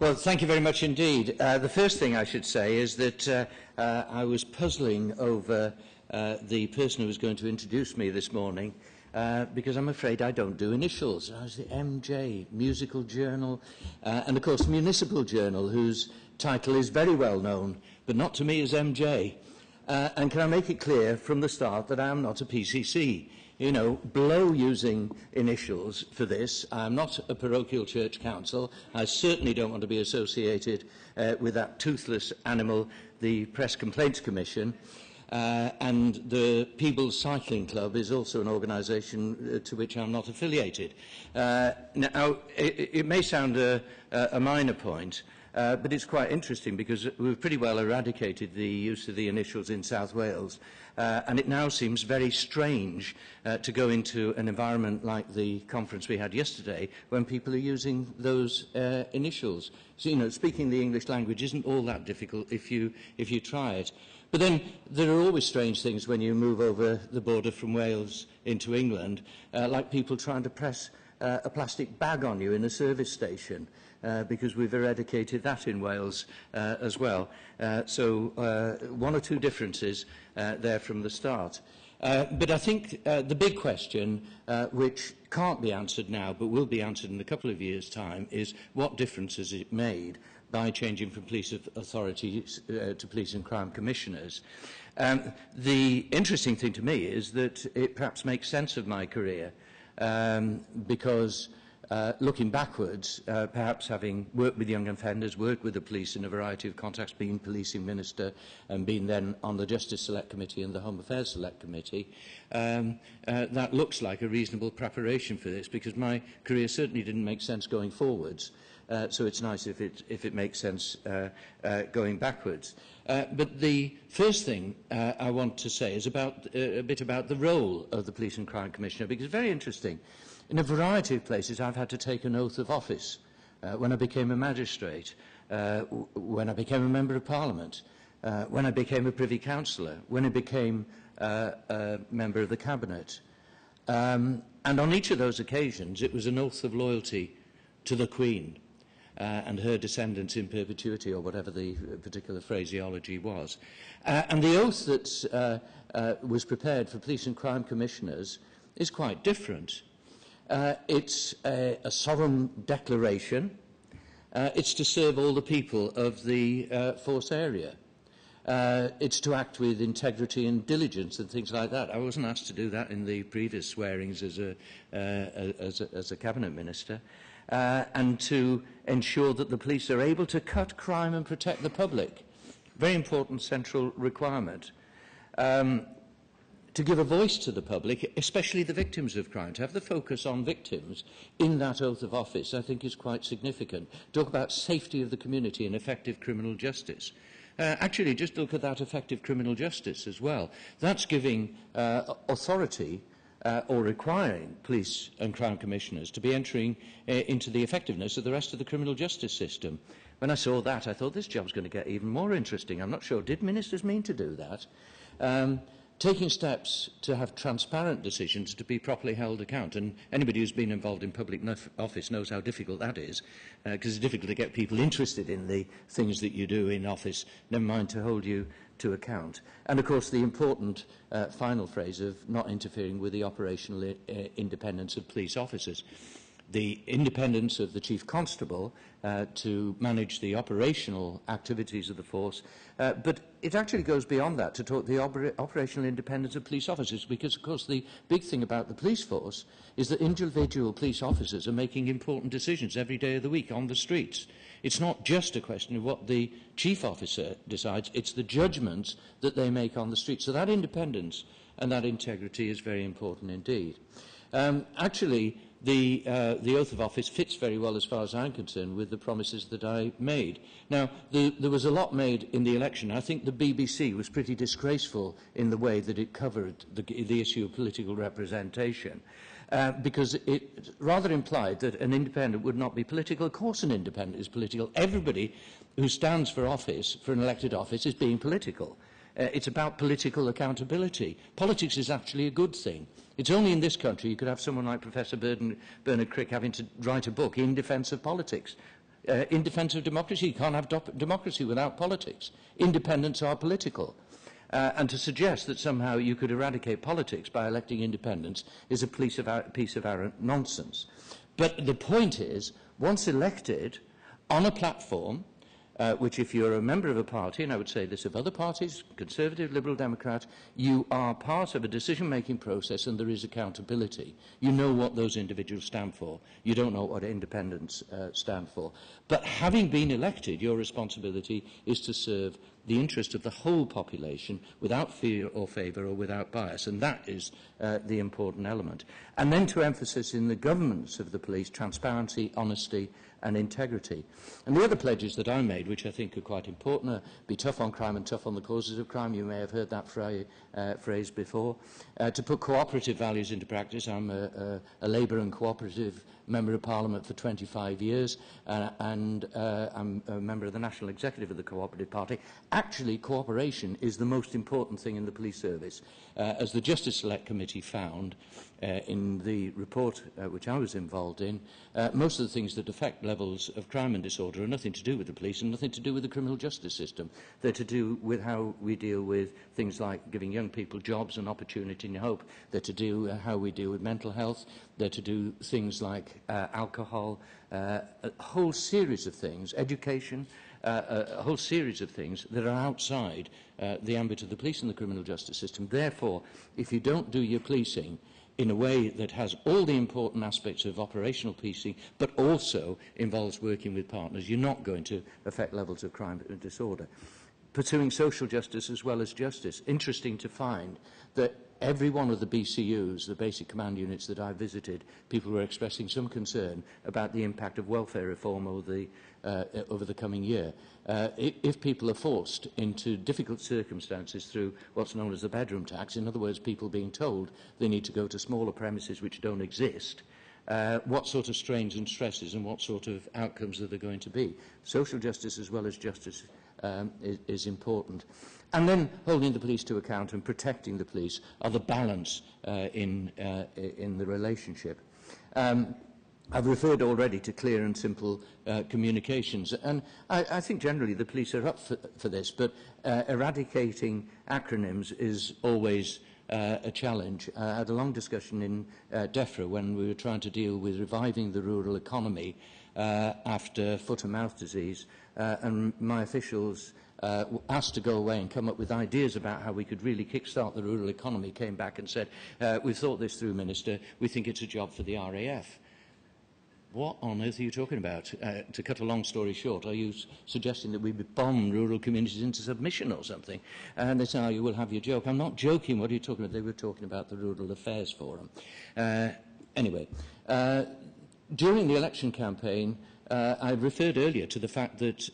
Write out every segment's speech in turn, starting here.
Well, thank you very much indeed. The first thing I should say is that I was puzzling over the person who was going to introduce me this morning because I'm afraid I don't do initials. I was the MJ, Musical Journal, and of course Municipal Journal, whose title is very well known, but not to me as MJ. And can I make it clear from the start that I am not a PCC? You know, blow using initials for this. I'm not a parochial church council. I certainly don't want to be associated with that toothless animal, the Press Complaints Commission. And the Peelian Cycling Club is also an organisation to which I'm not affiliated. Now, it may sound a minor point, but it's quite interesting because we've pretty well eradicated the use of the initials in South Wales, and it now seems very strange to go into an environment like the conference we had yesterday when people are using those initials. So, you know, speaking the English language isn't all that difficult if you try it. But then there are always strange things when you move over the border from Wales into England, like people trying to press a plastic bag on you in a service station, because we've eradicated that in Wales as well. So one or two differences there from the start. But I think the big question, which can't be answered now but will be answered in a couple of years' time, is what difference has it made by changing from police authorities to police and crime commissioners. The interesting thing to me is that it perhaps makes sense of my career because looking backwards, perhaps having worked with young offenders, worked with the police in a variety of contexts, being policing minister and being then on the Justice Select Committee and the Home Affairs Select Committee, that looks like a reasonable preparation for this because my career certainly didn't make sense going forwards. So it's nice if it makes sense going backwards. But the first thing I want to say is about a bit about the role of the Police and Crime Commissioner, because it's very interesting. In a variety of places I've had to take an oath of office. When I became a magistrate, when I became a Member of Parliament, when I became a Privy Councillor, when I became a Member of the Cabinet. And on each of those occasions it was an oath of loyalty to the Queen and her descendants in perpetuity, or whatever the particular phraseology was. And the oath that was prepared for police and crime commissioners is quite different. It's a solemn declaration. It's to serve all the people of the force area. It's to act with integrity and diligence and things like that. I wasn't asked to do that in the previous swearings as a cabinet minister. And to ensure that the police are able to cut crime and protect the public. Very important central requirement. To give a voice to the public, especially the victims of crime, to have the focus on victims in that oath of office, I think is quite significant. Talk about safety of the community and effective criminal justice. Actually, just look at that effective criminal justice as well. That's giving authority or requiring police and crime commissioners to be entering into the effectiveness of the rest of the criminal justice system. When I saw that, I thought this job's going to get even more interesting. I'm not sure, did ministers mean to do that? Taking steps to have transparent decisions to be properly held account. And anybody who's been involved in public office knows how difficult that is, because it's difficult to get people interested in the things that you do in office, never mind to hold you to account. And of course the important final phrase of not interfering with the operational independence of police officers. The independence of the Chief Constable to manage the operational activities of the force, but it actually goes beyond that to talk the operational independence of police officers, because of course the big thing about the police force is that individual police officers are making important decisions every day of the week on the streets. It's not just a question of what the chief officer decides, it's the judgments that they make on the street. So that independence and that integrity is very important indeed. Actually, the oath of office fits very well, as far as I'm concerned, with the promises that I made. Now, there was a lot made in the election. I think the BBC was pretty disgraceful in the way that it covered the issue of political representation, because it rather implied that an independent would not be political. Of course an independent is political. Everybody who stands for office, for an elected office, is being political. It's about political accountability. Politics is actually a good thing. It's only in this country you could have someone like Professor Bernard Crick having to write a book in defence of politics. in defence of democracy. You can't have democracy without politics. Independents are political. And to suggest that somehow you could eradicate politics by electing independents is a piece of arrant nonsense. But the point is, once elected on a platform, which if you're a member of a party, and I would say this of other parties, Conservative, Liberal, Democrat, you are part of a decision-making process and there is accountability. You know what those individuals stand for. You don't know what independents stand for. But having been elected, your responsibility is to serve the interest of the whole population without fear or favour or without bias, and that is the important element. And then to emphasise in the governance of the police transparency, honesty and integrity. And the other pledges that I made, which I think are quite important, are be tough on crime and tough on the causes of crime. You may have heard that phrase before. To put cooperative values into practice. I'm a Labour and cooperative Member of Parliament for 25 years, and I'm a member of the National Executive of the Cooperative Party. Actually, cooperation is the most important thing in the police service. As the Justice Select Committee found in the report which I was involved in, most of the things that affect levels of crime and disorder are nothing to do with the police and nothing to do with the criminal justice system. They're to do with how we deal with things like giving young people jobs and opportunity and hope. They're to do how we deal with mental health. They're to do things like alcohol, a whole series of things, education, a whole series of things that are outside the ambit of the police and the criminal justice system. Therefore, if you don't do your policing in a way that has all the important aspects of operational policing, but also involves working with partners, you're not going to affect levels of crime and disorder. Pursuing social justice as well as justice. Interesting to find that every one of the BCUs, the basic command units that I visited, people were expressing some concern about the impact of welfare reform over the coming year. If people are forced into difficult circumstances through what's known as the bedroom tax, in other words, people being told they need to go to smaller premises which don't exist, what sort of strains and stresses and what sort of outcomes are there going to be? Social justice as well as justice is important. And then holding the police to account and protecting the police are the balance in the relationship. I've referred already to clear and simple communications, and I think generally the police are up for this, but eradicating acronyms is always a challenge. I had a long discussion in DEFRA when we were trying to deal with reviving the rural economy after foot and mouth disease, and my officials asked to go away and come up with ideas about how we could really kickstart the rural economy, came back and said, we've thought this through, Minister, we think it's a job for the RAF. What on earth are you talking about? To cut a long story short, are you suggesting that we bomb rural communities into submission or something? And they say, oh, you will have your joke. I'm not joking. What are you talking about? They were talking about the Rural Affairs Forum. Anyway, during the election campaign, I referred earlier to the fact that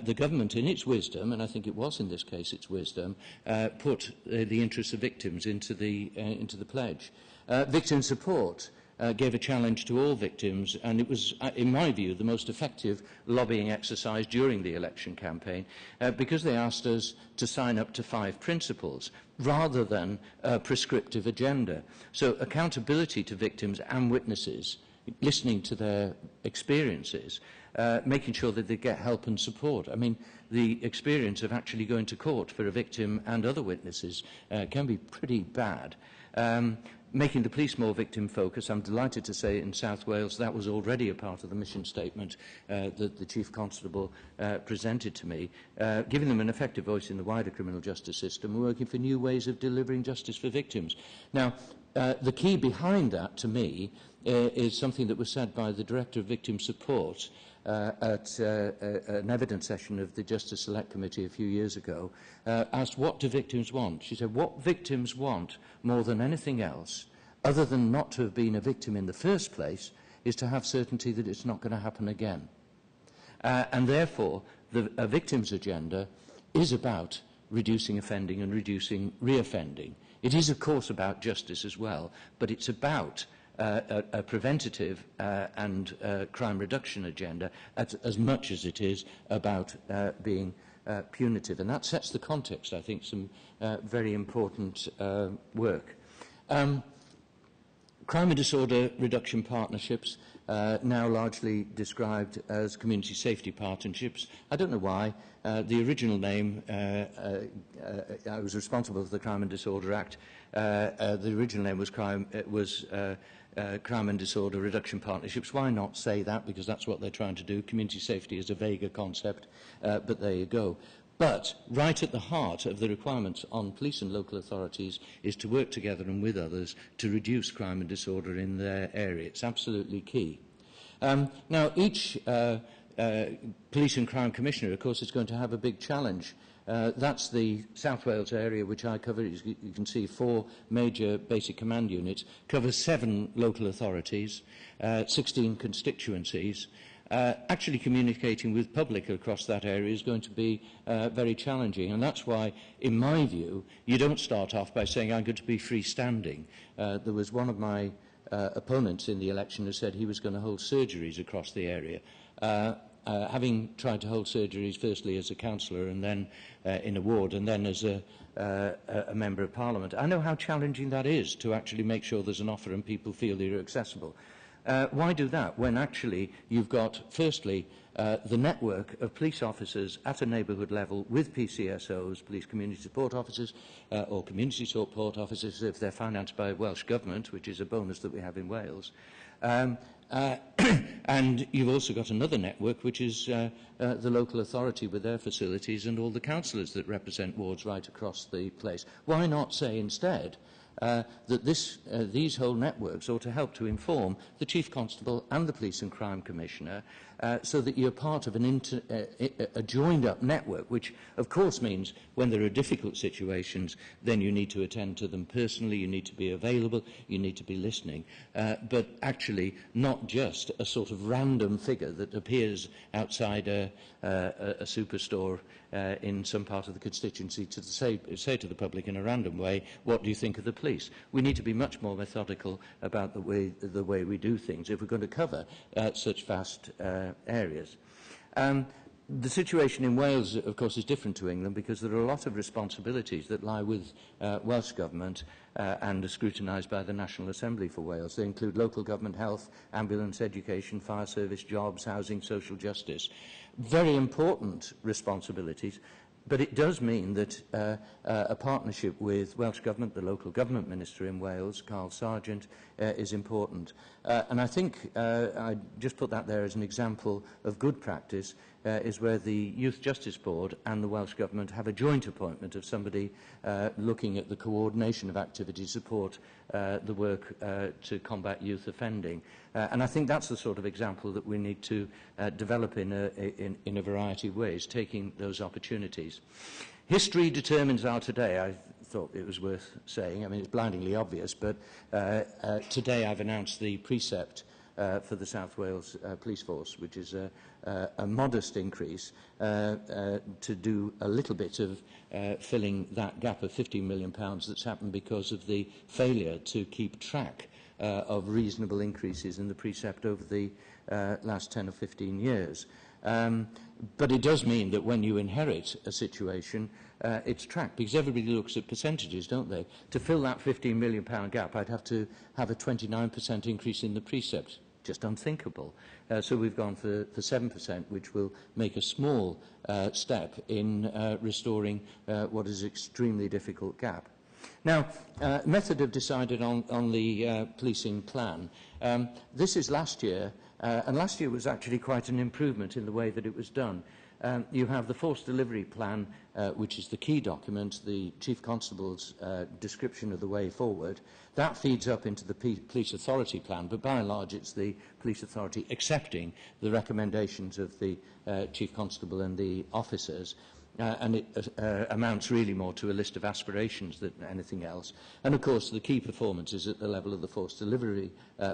the government, in its wisdom, and I think it was in this case its wisdom, put the interests of victims into the pledge. Victim support gave a challenge to all victims, and it was, in my view, the most effective lobbying exercise during the election campaign, because they asked us to sign up to 5 principles rather than a prescriptive agenda. So accountability to victims and witnesses, listening to their experiences, making sure that they get help and support. I mean, the experience of actually going to court for a victim and other witnesses can be pretty bad. Making the police more victim-focused, I'm delighted to say in South Wales that was already a part of the mission statement that the Chief Constable presented to me, giving them an effective voice in the wider criminal justice system, working for new ways of delivering justice for victims. Now, the key behind that, to me, is something that was said by the Director of Victim Support at an evidence session of the Justice Select Committee a few years ago, asked, what do victims want? She said, what victims want more than anything else, other than not to have been a victim in the first place, is to have certainty that it's not going to happen again. And therefore, a victim's agenda is about reducing offending and reducing reoffending. It is, of course, about justice as well, but it's about a preventative and crime reduction agenda as much as it is about being punitive. And that sets the context, I think, some very important work. Crime and disorder reduction partnerships. now largely described as community safety partnerships. I don't know why. The original name, I was responsible for the Crime and Disorder Act. The original name was Crime and Disorder Reduction Partnerships. Why not say that? Because that's what they're trying to do. Community safety is a vaguer concept, but there you go. But right at the heart of the requirements on police and local authorities is to work together and with others to reduce crime and disorder in their area. It's absolutely key. Now, each police and crime commissioner, of course, is going to have a big challenge. That's the South Wales area which I cover. You can see 4 major basic command units, covers 7 local authorities, 16 constituencies. Actually communicating with public across that area is going to be very challenging, and that's why, in my view, you don't start off by saying I'm going to be freestanding. There was one of my opponents in the election who said he was going to hold surgeries across the area. Having tried to hold surgeries firstly as a councillor and then in a ward and then as a member of Parliament, I know how challenging that is to actually make sure there's an offer and people feel they're accessible. Why do that when actually you've got, firstly, the network of police officers at a neighbourhood level with PCSOs, police community support officers, or community support officers if they're financed by Welsh Government, which is a bonus that we have in Wales. And you've also got another network, which is the local authority with their facilities and all the councillors that represent wards right across the place. Why not say instead that these whole networks ought to help to inform the Chief Constable and the Police and Crime Commissioner so that you're part of a joined-up network, which of course means when there are difficult situations, then you need to attend to them personally, you need to be available, you need to be listening, but actually not just a sort of random figure that appears outside a superstore in some part of the constituency to say to the public in a random way, what do you think of the police? We need to be much more methodical about the way we do things if we're going to cover such vast areas. The situation in Wales, of course, is different to England because there are a lot of responsibilities that lie with Welsh Government and are scrutinised by the National Assembly for Wales. They include local government, health, ambulance, education, fire service, jobs, housing, social justice. Very important responsibilities, but it does mean that a partnership with Welsh Government, the local government minister in Wales, Carl Sargent, is important. And I think I just put that there as an example of good practice, is where the Youth Justice Board and the Welsh Government have a joint appointment of somebody looking at the coordination of activities, support the work to combat youth offending. And I think that's the sort of example that we need to develop in a variety of ways, taking those opportunities. History determines our today. I thought it was worth saying. I mean, it's blindingly obvious, but today I've announced the precept for the South Wales Police Force, which is a modest increase to do a little bit of filling that gap of £15 million that's happened because of the failure to keep track of reasonable increases in the precept over the last 10 or 15 years. But it does mean that when you inherit a situation, it's tracked, because everybody looks at percentages, don't they? To fill that £15 million gap, I'd have to have a 29% increase in the precept. Just unthinkable. So we've gone for 7%, which will make a small step in restoring what is an extremely difficult gap. Now, method have decided on the policing plan. This is last year, and last year was actually quite an improvement in the way that it was done. You have the Force Delivery Plan, which is the key document, the Chief Constable's description of the way forward. That feeds up into the Police Authority Plan, but by and large it's the Police Authority accepting the recommendations of the Chief Constable and the officers. And it amounts really more to a list of aspirations than anything else. And of course the key performance is at the level of the Force Delivery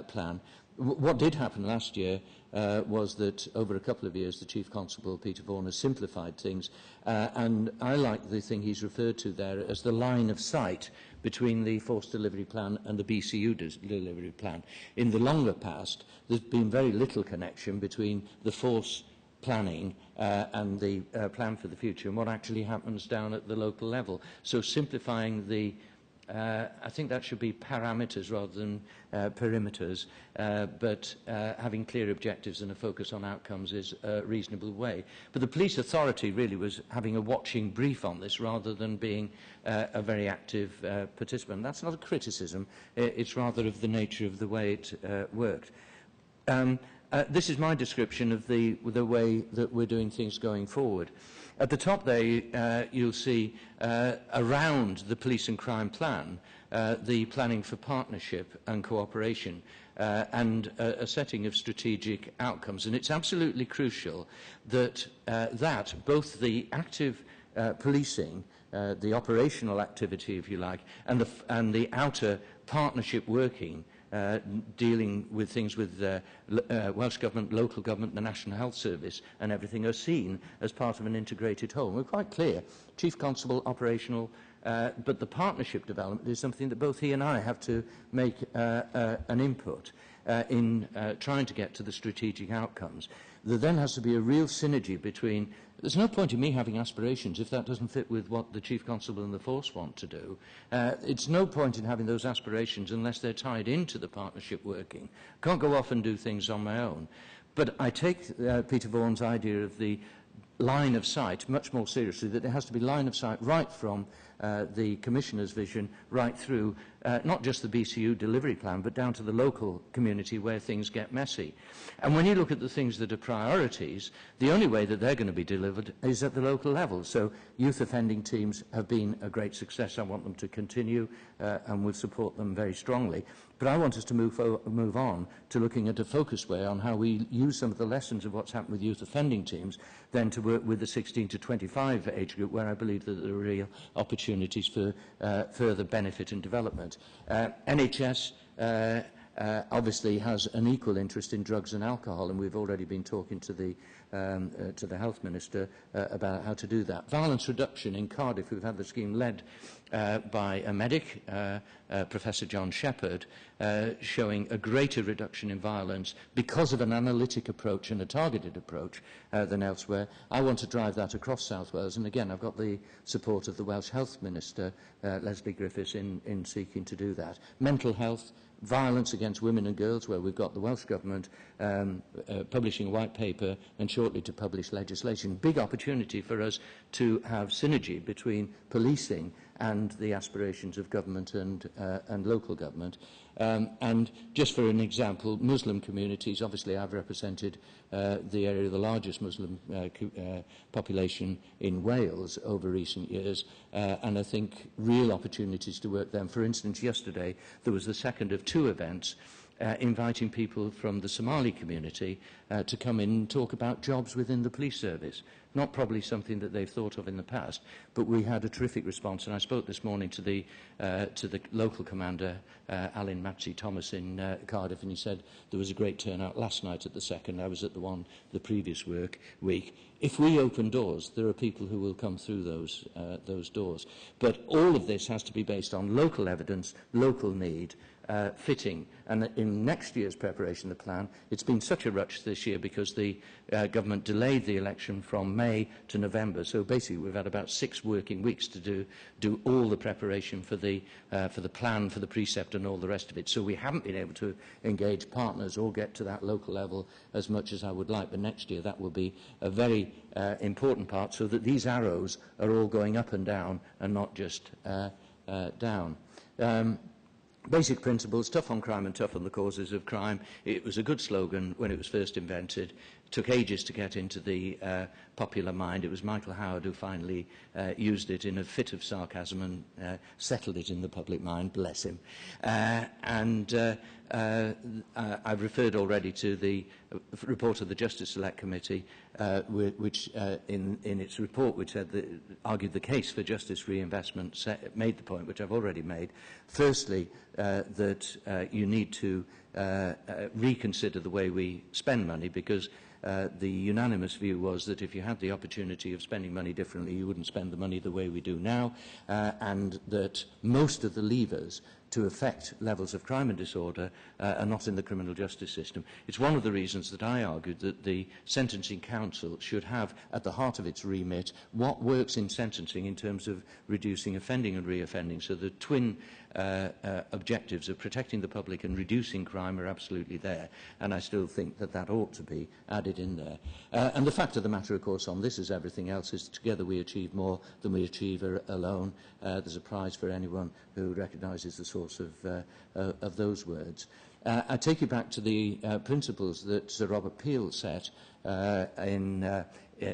Plan. What did happen last year was that over a couple of years the Chief Constable, Peter Vaughan, has simplified things, and I like the thing he's referred to there as the line of sight between the Force Delivery Plan and the BCU Delivery Plan. In the longer past, there's been very little connection between the force planning and the plan for the future and what actually happens down at the local level. So simplifying the I think that should be parameters rather than perimeters, but having clear objectives and a focus on outcomes is a reasonable way. But the police authority really was having a watching brief on this rather than being a very active participant. That's not a criticism, it's rather of the nature of the way it worked. This is my description of the way that we're doing things going forward. At the top there, you'll see around the police and crime plan, the planning for partnership and cooperation and a setting of strategic outcomes. And it's absolutely crucial that, both the active policing, the operational activity, if you like, and the outer partnership working, dealing with things with Welsh Government, local government, the National Health Service and everything are seen as part of an integrated whole. We're quite clear, Chief Constable, operational, but the partnership development is something that both he and I have to make an input in trying to get to the strategic outcomes. There then has to be a real synergy between. There's no point in me having aspirations if that doesn't fit with what the Chief Constable and the force want to do. It's no point in having those aspirations unless they're tied into the partnership working. Can't go off and do things on my own. But I take Peter Vaughan's idea of the line of sight much more seriously, that there has to be line of sight right from the Commissioner's vision right through not just the BCU delivery plan, but down to the local community where things get messy. And when you look at the things that are priorities, the only way that they're going to be delivered is at the local level. So youth offending teams have been a great success. I want them to continue and will support them very strongly. But I want us to move on to looking at a focused way on how we use some of the lessons of what's happened with youth offending teams then to work with the 16 to 25 age group, where I believe that there are real opportunities for further benefit and development. NHS obviously has an equal interest in drugs and alcohol, and we've already been talking to the Health Minister about how to do that. Violence reduction in Cardiff, we've had the scheme led by a medic, Professor John Shepherd, showing a greater reduction in violence because of an analytic approach and a targeted approach than elsewhere. I want to drive that across South Wales, and again I've got the support of the Welsh Health Minister, Leslie Griffiths, in seeking to do that. Mental health, violence against women and girls, where we've got the Welsh Government publishing a white paper and shortly to publish legislation. Big opportunity for us to have synergy between policing and the aspirations of government and local government. And just for an example, Muslim communities, obviously I've represented the area of the largest Muslim population in Wales over recent years, and I think real opportunities to work them. For instance, yesterday there was the second of two events inviting people from the Somali community to come in and talk about jobs within the police service. Not probably something that they've thought of in the past, but we had a terrific response. And I spoke this morning to the local commander, Alun Thomas in Cardiff, and he said there was a great turnout last night at the second. I was at the one the previous week. If we open doors, there are people who will come through those doors. But all of this has to be based on local evidence, local need, fitting. And in next year's preparation of the plan, it's been such a rush this year because the government delayed the election from May to November. So basically we've had about 6 working weeks to do all the preparation for the plan, for the precept and all the rest of it. So we haven't been able to engage partners or get to that local level as much as I would like. But next year that will be a very important part, so that these arrows are all going up and down and not just down. Basic principles, tough on crime and tough on the causes of crime. It was a good slogan when it was first invented. It took ages to get into the popular mind. It was Michael Howard who finally used it in a fit of sarcasm and settled it in the public mind, bless him. I've referred already to the report of the Justice Select Committee, which in its report, which argued the case for justice reinvestment, made the point, which I've already made. Firstly, that you need to reconsider the way we spend money, because the unanimous view was that if you had the opportunity of spending money differently, you wouldn't spend the money the way we do now, and that most of the levers to affect levels of crime and disorder are not in the criminal justice system. It's one of the reasons that I argued that the Sentencing Council should have at the heart of its remit what works in sentencing in terms of reducing offending and reoffending. So the twin objectives of protecting the public and reducing crime are absolutely there, and I still think that that ought to be added in there. And the fact of the matter, of course, on this as everything else, is together we achieve more than we achieve alone. There's a prize for anyone who recognises the source of those words. I take you back to the principles that Sir Robert Peel set in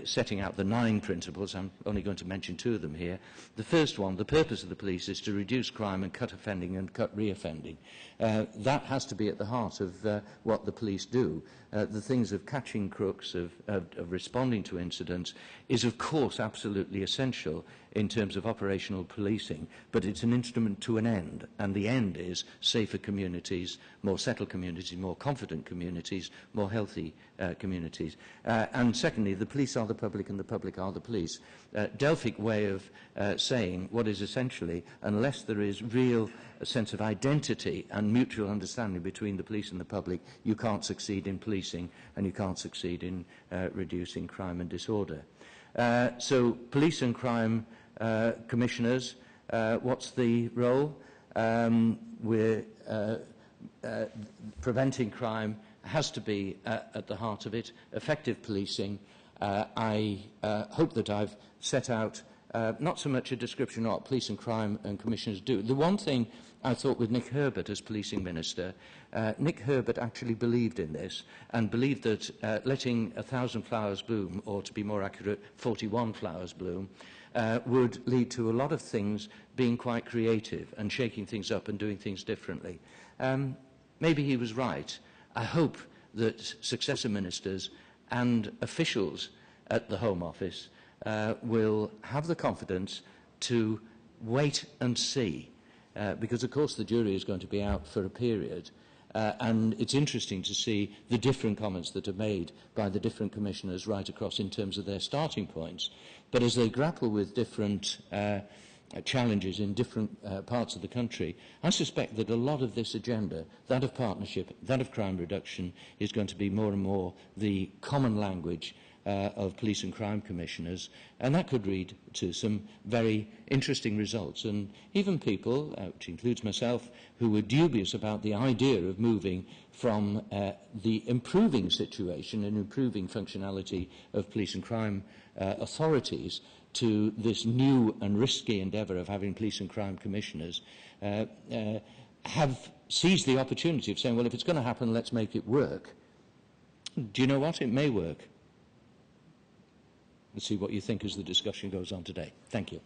setting out the 9 principles. I'm only going to mention 2 of them here. The first one, the purpose of the police is to reduce crime and cut offending and cut re-offending. That has to be at the heart of what the police do. The things of catching crooks, of responding to incidents, is of course absolutely essential in terms of operational policing, but it's an instrument to an end, and the end is safer communities, more settled communities, more confident communities, more healthy communities. And secondly, the police are the public and the public are the police. Delphic way of saying what is essentially, unless there is real sense of identity and mutual understanding between the police and the public, you can't succeed in policing and you can't succeed in reducing crime and disorder. So police and crime commissioners, what's the role? We're preventing crime has to be at the heart of it. Effective policing. I hope that I've set out not so much a description of what police and crime and commissioners do. The one thing I thought with Nick Herbert as policing minister, Nick Herbert actually believed in this and believed that letting 1,000 flowers bloom, or to be more accurate, 41 flowers bloom, would lead to a lot of things being quite creative and shaking things up and doing things differently. Maybe he was right. I hope that successor ministers and officials at the Home Office will have the confidence to wait and see, because of course the jury is going to be out for a period, and it's interesting to see the different comments that are made by the different commissioners right across in terms of their starting points. But as they grapple with different challenges in different parts of the country, I suspect that a lot of this agenda, that of partnership, that of crime reduction, is going to be more and more the common language of police and crime commissioners, and that could lead to some very interesting results. And even people, which includes myself, who were dubious about the idea of moving from the improving situation and improving functionality of police and crime authorities to this new and risky endeavour of having police and crime commissioners, have seized the opportunity of saying, well, if it's going to happen, let's make it work. Do you know what? It may work. Let's see what you think as the discussion goes on today. Thank you.